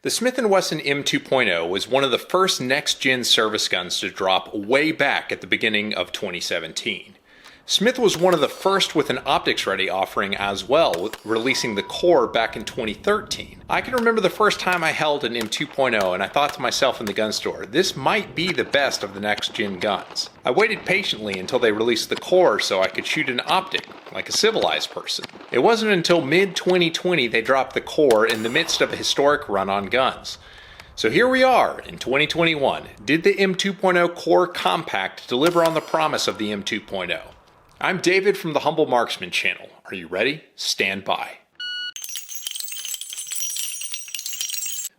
The Smith & Wesson M2.0 was one of the first next-gen service guns to drop way back at the beginning of 2017. Smith was one of the first with an optics-ready offering as well, with releasing the Core back in 2013. I can remember the first time I held an M2.0 and I thought to myself in the gun store, this might be the best of the next-gen guns. I waited patiently until they released the Core so I could shoot an optic, like a civilized person. It wasn't until mid-2020 they dropped the Core in the midst of a historic run on guns. So here we are in 2021. Did the M2.0 Core Compact deliver on the promise of the M2.0? I'm David from the Humble Marksman channel. Are you ready? Stand by.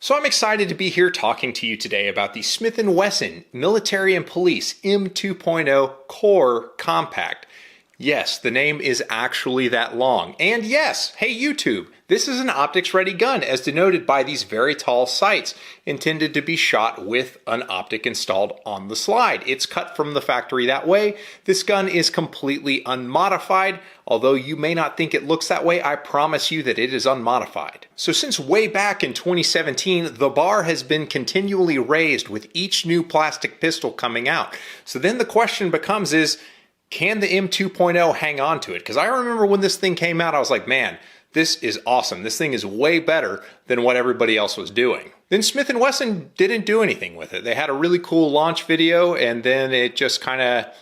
So I'm excited to be here talking to you today about the Smith & Wesson Military and Police M2.0 Core Compact. Yes, the name is actually that long. And yes, hey YouTube, this is an optics-ready gun as denoted by these very tall sights intended to be shot with an optic installed on the slide. It's cut from the factory that way. This gun is completely unmodified. Although you may not think it looks that way, I promise you that it is unmodified. So since way back in 2017, the bar has been continually raised with each new plastic pistol coming out. So then the question becomes can the M2.0 hang on to it? Because I remember when this thing came out, I was like, man, this is awesome. This thing is way better than what everybody else was doing. Then Smith & Wesson didn't do anything with it. They had a really cool launch video and then it just kind of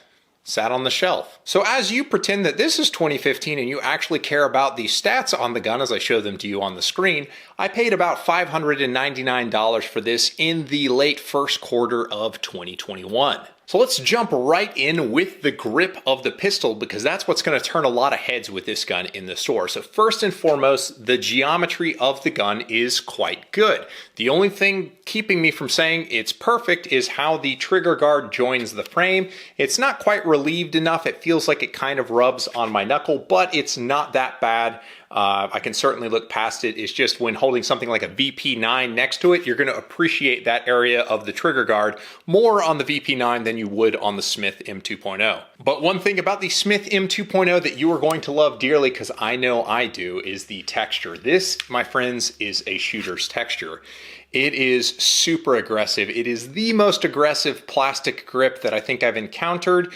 sat on the shelf. So as you pretend that this is 2015 and you actually care about the stats on the gun as I show them to you on the screen, I paid about $599 for this in the late first quarter of 2021. So let's jump right in with the grip of the pistol because that's what's going to turn a lot of heads with this gun in the store. So first and foremost, the geometry of the gun is quite good. The only thing keeping me from saying it's perfect is how the trigger guard joins the frame. It's not quite relieved enough. It feels like it kind of rubs on my knuckle, but it's not that bad. I can certainly look past it. It's just when holding something like a VP9 next to it, you're going to appreciate that area of the trigger guard more on the VP9 than you would on the Smith M2.0. But one thing about the Smith M2.0 that you are going to love dearly, because I know I do, is the texture. This, my friends, is a shooter's texture. It is super aggressive. It is the most aggressive plastic grip that I think I've encountered.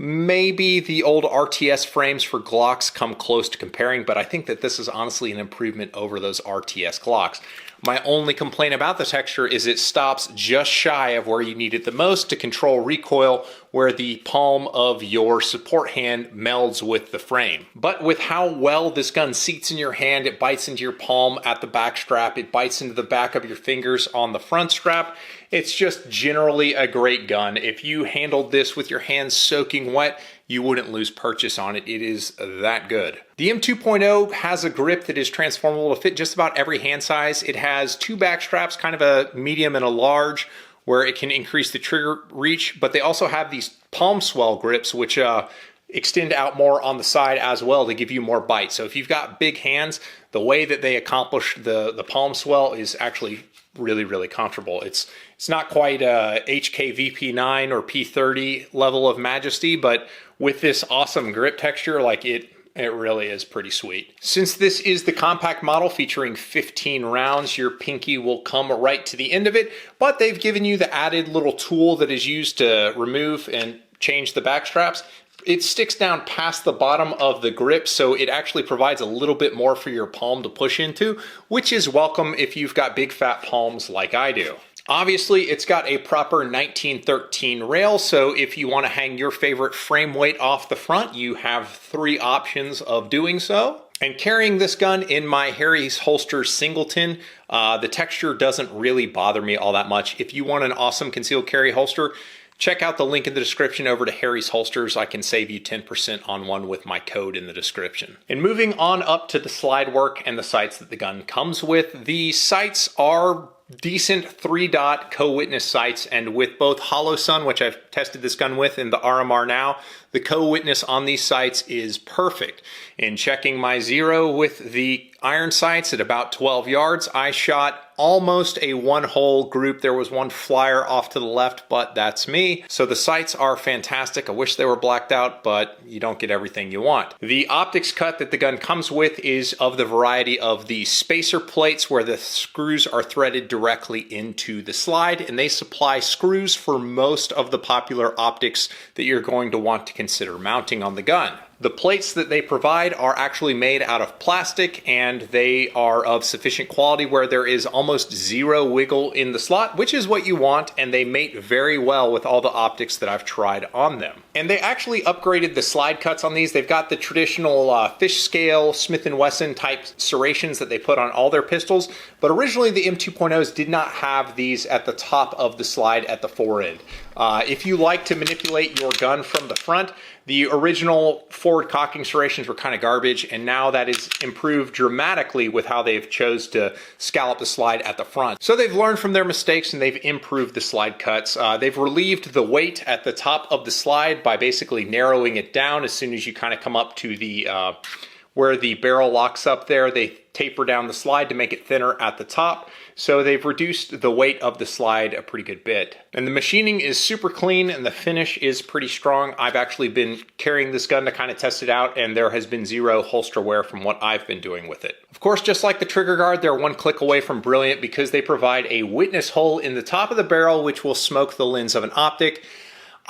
Maybe the old RTS frames for Glocks come close to comparing, but I think that this is honestly an improvement over those RTS Glocks. My only complaint about the texture is it stops just shy of where you need it the most to control recoil, where the palm of your support hand melds with the frame. But with how well this gun seats in your hand, it bites into your palm at the back strap, it bites into the back of your fingers on the front strap. It's just generally a great gun. If you handled this with your hands soaking wet, you wouldn't lose purchase on it. It is that good. The M2.0 has a grip that is transformable to fit just about every hand size. It has two back straps, kind of a medium and a large, where it can increase the trigger reach, but they also have these palm swell grips, which extend out more on the side as well to give you more bite. So if you've got big hands, the way that they accomplish the palm swell is actually really, really comfortable. It's not quite a HKVP9 or P30 level of majesty, but with this awesome grip texture, like it really is pretty sweet. Since this is the compact model featuring 15 rounds, your pinky will come right to the end of it, but they've given you the added little tool that is used to remove and change the back straps. It sticks down past the bottom of the grip, so it actually provides a little bit more for your palm to push into, which is welcome if you've got big fat palms like I do. Obviously, it's got a proper 1913 rail, so if you want to hang your favorite frame weight off the front, you have 3 options of doing so. And carrying this gun in my Harry's Holster Singleton, the texture doesn't really bother me all that much. If you want an awesome concealed carry holster, check out the link in the description over to Harry's Holsters. I can save you 10% on one with my code in the description. And moving on up to the slide work and the sights that the gun comes with, the sights are decent 3-dot co-witness sights, and with both Hollow Sun, which I've tested this gun with, and the RMR now, the co-witness on these sights is perfect. In checking my zero with the iron sights at about 12 yards, I shot almost a one-hole group. There was one flyer off to the left, but that's me. So the sights are fantastic. I wish they were blacked out, but you don't get everything you want. The optics cut that the gun comes with is of the variety of the spacer plates where the screws are threaded directly into the slide, and they supply screws for most of the popular optics that you're going to want to consider mounting on the gun. The plates that they provide are actually made out of plastic, and they are of sufficient quality where there is almost zero wiggle in the slot, which is what you want, and they mate very well with all the optics that I've tried on them. And they actually upgraded the slide cuts on these. They've got the traditional fish scale Smith & Wesson type serrations that they put on all their pistols, but originally the M2.0s did not have these at the top of the slide at the fore end. If you like to manipulate your gun from the front, the original forward cocking serrations were kind of garbage, and now that is improved dramatically with how they've chose to scallop the slide at the front. So they've learned from their mistakes and they've improved the slide cuts. They've relieved the weight at the top of the slide by basically narrowing it down as soon as you kind of come up to the where the barrel locks up there. They taper down the slide to make it thinner at the top. So they've reduced the weight of the slide a pretty good bit. And the machining is super clean and the finish is pretty strong. I've actually been carrying this gun to kind of test it out, and there has been zero holster wear from what I've been doing with it. Of course, just like the trigger guard, they're one click away from brilliant because they provide a witness hole in the top of the barrel which will smoke the lens of an optic.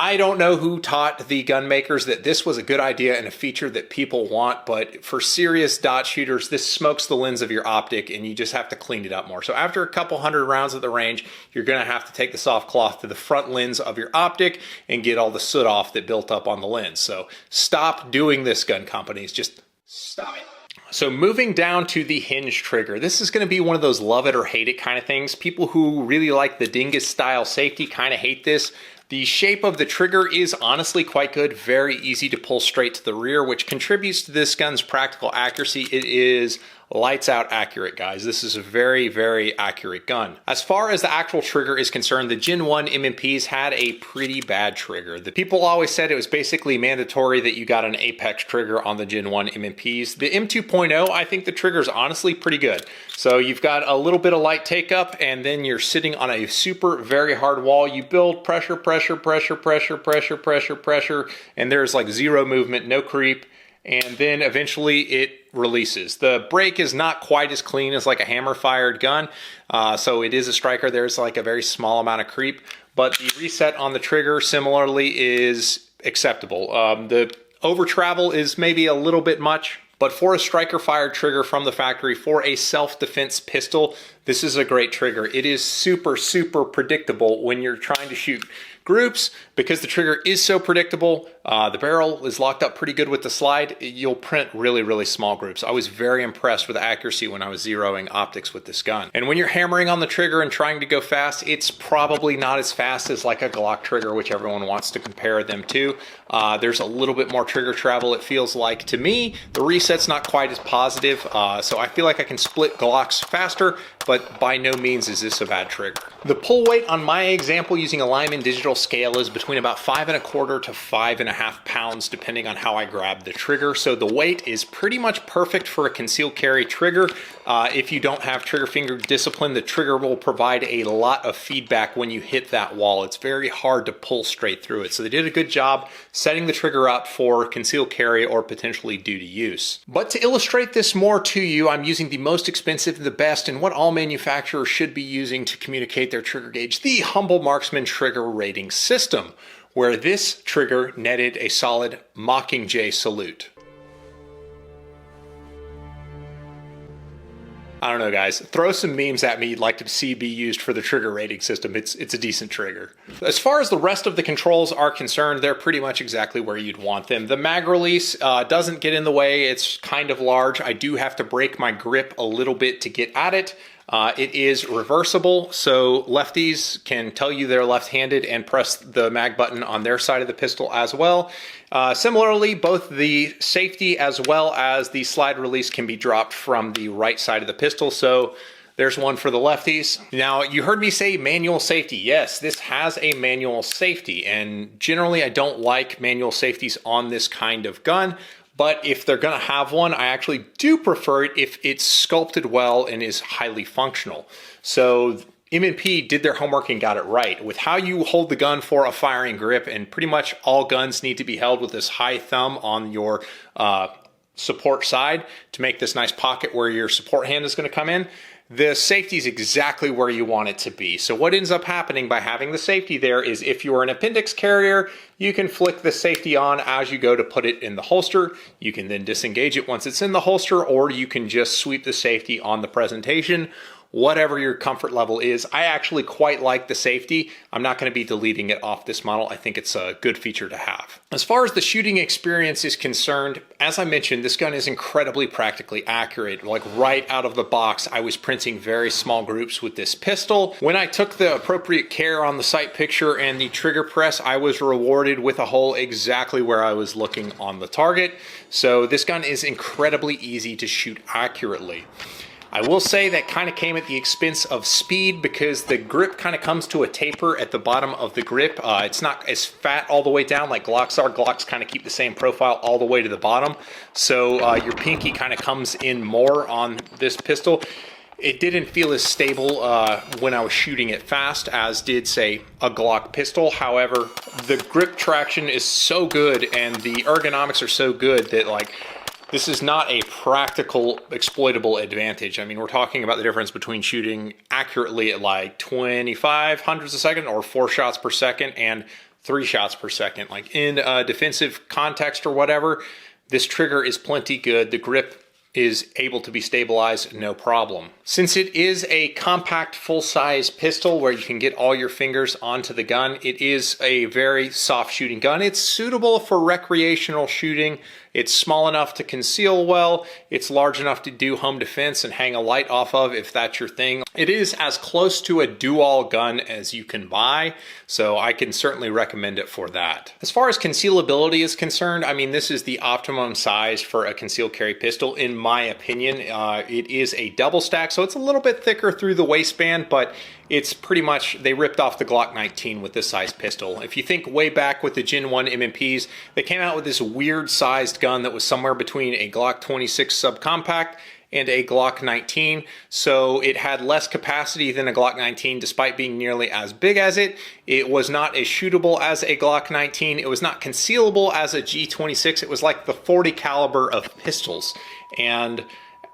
I don't know who taught the gun makers that this was a good idea and a feature that people want, but for serious dot shooters, this smokes the lens of your optic and you just have to clean it up more. So after a couple hundred rounds at the range, you're gonna have to take the soft cloth to the front lens of your optic and get all the soot off that built up on the lens. So stop doing this, gun companies, just stop it. So moving down to the hinge trigger, this is going to be one of those love it or hate it kind of things. People who really like the dingus style safety kind of hate this. The shape of the trigger is honestly quite good, very easy to pull straight to the rear, which contributes to this gun's practical accuracy. It is lights out accurate, guys. This is a very, very accurate gun. As far as the actual trigger is concerned, the Gen 1 M&Ps had a pretty bad trigger. The people always said it was basically mandatory that you got an apex trigger on the Gen 1 M&Ps. The M2.0, I think the trigger is honestly pretty good. So you've got a little bit of light take up, and then you're sitting on a super, very hard wall. You build pressure, pressure, pressure, pressure, pressure, pressure, pressure, and there's like zero movement, no creep. And then eventually it releases. The break is not quite as clean as like a hammer fired gun. So it is a striker. There's like a very small amount of creep, but the reset on the trigger similarly is acceptable. The over travel is maybe a little bit much, but for a striker fired trigger from the factory, for a self-defense pistol, this is a great trigger. It is super, super predictable when you're trying to shoot groups. Because the trigger is so predictable, the barrel is locked up pretty good with the slide, you'll print really, really small groups. I was very impressed with the accuracy when I was zeroing optics with this gun. And when you're hammering on the trigger and trying to go fast, it's probably not as fast as like a Glock trigger, which everyone wants to compare them to. There's a little bit more trigger travel, it feels like to me. The reset's not quite as positive, so I feel like I can split Glocks faster, but by no means is this a bad trigger. The pull weight on my example using a Lyman digital scale is between about 5¼ to 5½ pounds, depending on how I grab the trigger. So the weight is pretty much perfect for a concealed carry trigger. If you don't have trigger finger discipline, the trigger will provide a lot of feedback when you hit that wall. It's very hard to pull straight through it. So they did a good job setting the trigger up for concealed carry or potentially duty use. But to illustrate this more to you, I'm using the most expensive, the best, and what all manufacturers should be using to communicate their trigger gauge, the Humble Marksman trigger rating system, where this trigger netted a solid Mockingjay salute. I don't know, guys. Throw some memes at me you'd like to see be used for the trigger rating system. It's a decent trigger. As far as the rest of the controls are concerned, they're pretty much exactly where you'd want them. The mag release doesn't get in the way. It's kind of large. I do have to break my grip a little bit to get at it. It is reversible, so lefties can tell you they're left-handed and press the mag button on their side of the pistol as well. Similarly, both the safety as well as the slide release can be dropped from the right side of the pistol, so there's one for the lefties. Now, you heard me say manual safety. Yes, this has a manual safety, and generally I don't like manual safeties on this kind of gun. But if they're gonna have one, I actually do prefer it if it's sculpted well and is highly functional. So M&P did their homework and got it right with how you hold the gun for a firing grip, and pretty much all guns need to be held with this high thumb on your support side to make this nice pocket where your support hand is going to come in. The safety is exactly where you want it to be. So what ends up happening by having the safety there is if you're an appendix carrier, you can flick the safety on as you go to put it in the holster. You can then disengage it once it's in the holster, or you can just sweep the safety on the presentation. Whatever your comfort level is. I actually quite like the safety. I'm not going to be deleting it off this model. I think it's a good feature to have. As far as the shooting experience is concerned, as I mentioned, this gun is incredibly practically accurate. Like right out of the box, I was printing very small groups with this pistol. When I took the appropriate care on the sight picture and the trigger press, I was rewarded with a hole exactly where I was looking on the target. So this gun is incredibly easy to shoot accurately. I will say that kind of came at the expense of speed because the grip kind of comes to a taper at the bottom of the grip. It's not as fat all the way down like Glocks are. Glocks kind of keep the same profile all the way to the bottom. So your pinky kind of comes in more on this pistol. It didn't feel as stable when I was shooting it fast as did, say, a Glock pistol. However, the grip traction is so good and the ergonomics are so good that, like, this is not a practical exploitable advantage. I mean, we're talking about the difference between shooting accurately at like 25 hundredths a second or 4 shots per second and 3 shots per second. Like in a defensive context or whatever, this trigger is plenty good. The grip is able to be stabilized, no problem. Since it is a compact full-size pistol where you can get all your fingers onto the gun, it is a very soft shooting gun. It's suitable for recreational shooting. It's small enough to conceal well. It's large enough to do home defense and hang a light off of if that's your thing. It is as close to a do-all gun as you can buy, so I can certainly recommend it for that. As far as concealability is concerned, I mean, this is the optimum size for a concealed carry pistol, in my opinion. It is a double stack, so it's a little bit thicker through the waistband, but it's pretty much, they ripped off the Glock 19 with this size pistol. If you think way back with the Gen 1 M&Ps, they came out with this weird sized gun that was somewhere between a Glock 26 subcompact and a Glock 19, so it had less capacity than a Glock 19 despite being nearly as big as it. It was not as shootable as a Glock 19. It was not concealable as a G26. It was like the .40 caliber of pistols, and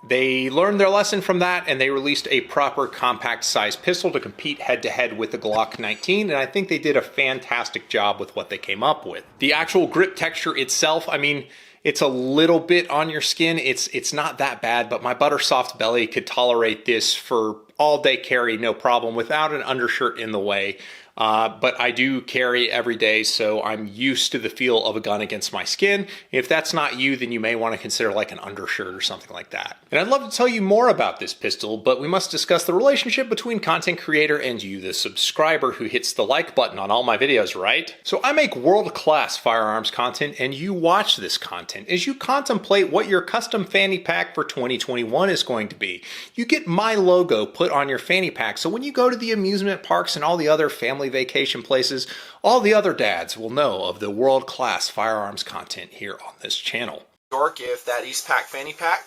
they learned their lesson from that, and they released a proper compact size pistol to compete head to head with the Glock 19, and I think they did a fantastic job with what they came up with. The actual grip texture itself, I mean, it's a little bit on your skin. It's not that bad, but my butter soft belly could tolerate this for all day carry, no problem, without an undershirt in the way. But I do carry every day, so I'm used to the feel of a gun against my skin. If that's not you, then you may want to consider like an undershirt or something like that. And I'd love to tell you more about this pistol, but we must discuss the relationship between content creator and you, the subscriber who hits the like button on all my videos, right? So I make world-class firearms content, and you watch this content as you contemplate what your custom fanny pack for 2021 is going to be. You get my logo put on your fanny pack, so when you go to the amusement parks and all the other family vacation places, all the other dads will know of the world-class firearms content here on this channel. Dork, if that East Pack fanny pack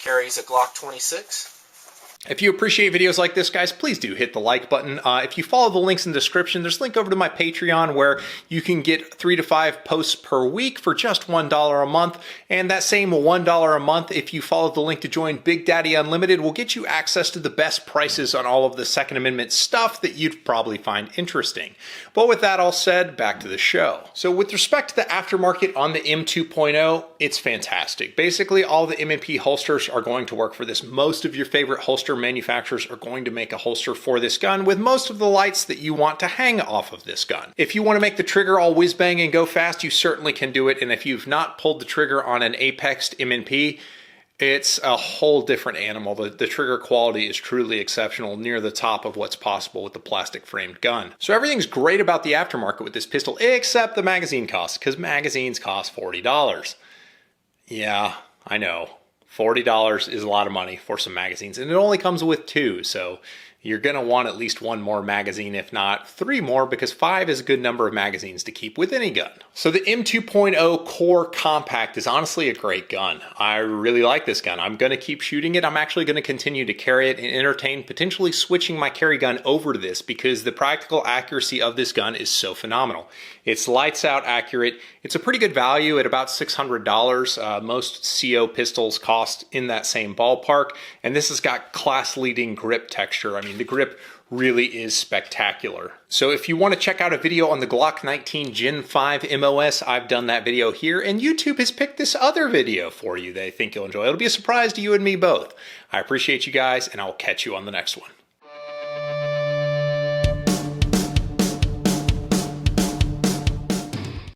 carries a Glock 26. If you appreciate videos like this, guys, please do hit the like button. If you follow the links in the description, there's a link over to my Patreon where you can get 3 to 5 posts per week for just $1 a month. And that same $1 a month, if you follow the link to join Big Daddy Unlimited, will get you access to the best prices on all of the Second Amendment stuff that you'd probably find interesting. But with that all said, back to the show. So with respect to the aftermarket on the M2.0, it's fantastic. Basically, all the M&P holsters are going to work for this. Most of your favorite holster manufacturers are going to make a holster for this gun with most of the lights that you want to hang off of this gun. If you want to make the trigger all whiz bang and go fast, you certainly can do it. And if you've not pulled the trigger on an Apexed M&P, it's a whole different animal. The trigger quality is truly exceptional, near the top of what's possible with the plastic framed gun. So everything's great about the aftermarket with this pistol, except the magazine cost, because magazines cost $40. Yeah, I know. $40 is a lot of money for some magazines, and it only comes with 2, so you're going to want at least one more magazine, if not three more, because 5 is a good number of magazines to keep with any gun. So the M2.0 Core Compact is honestly a great gun. I really like this gun. I'm going to keep shooting it. I'm actually going to continue to carry it and entertain potentially switching my carry gun over to this because the practical accuracy of this gun is so phenomenal. It's lights out accurate. It's a pretty good value at about $600. Most CO pistols cost in that same ballpark, and this has got class leading grip texture. I mean, the grip really is spectacular. So if you want to check out a video on the Glock 19 Gen 5 MOS, I've done that video here, and YouTube has picked this other video for you that I think you'll enjoy. It'll be a surprise to you and me both. I appreciate you guys, and I'll catch you on the next one.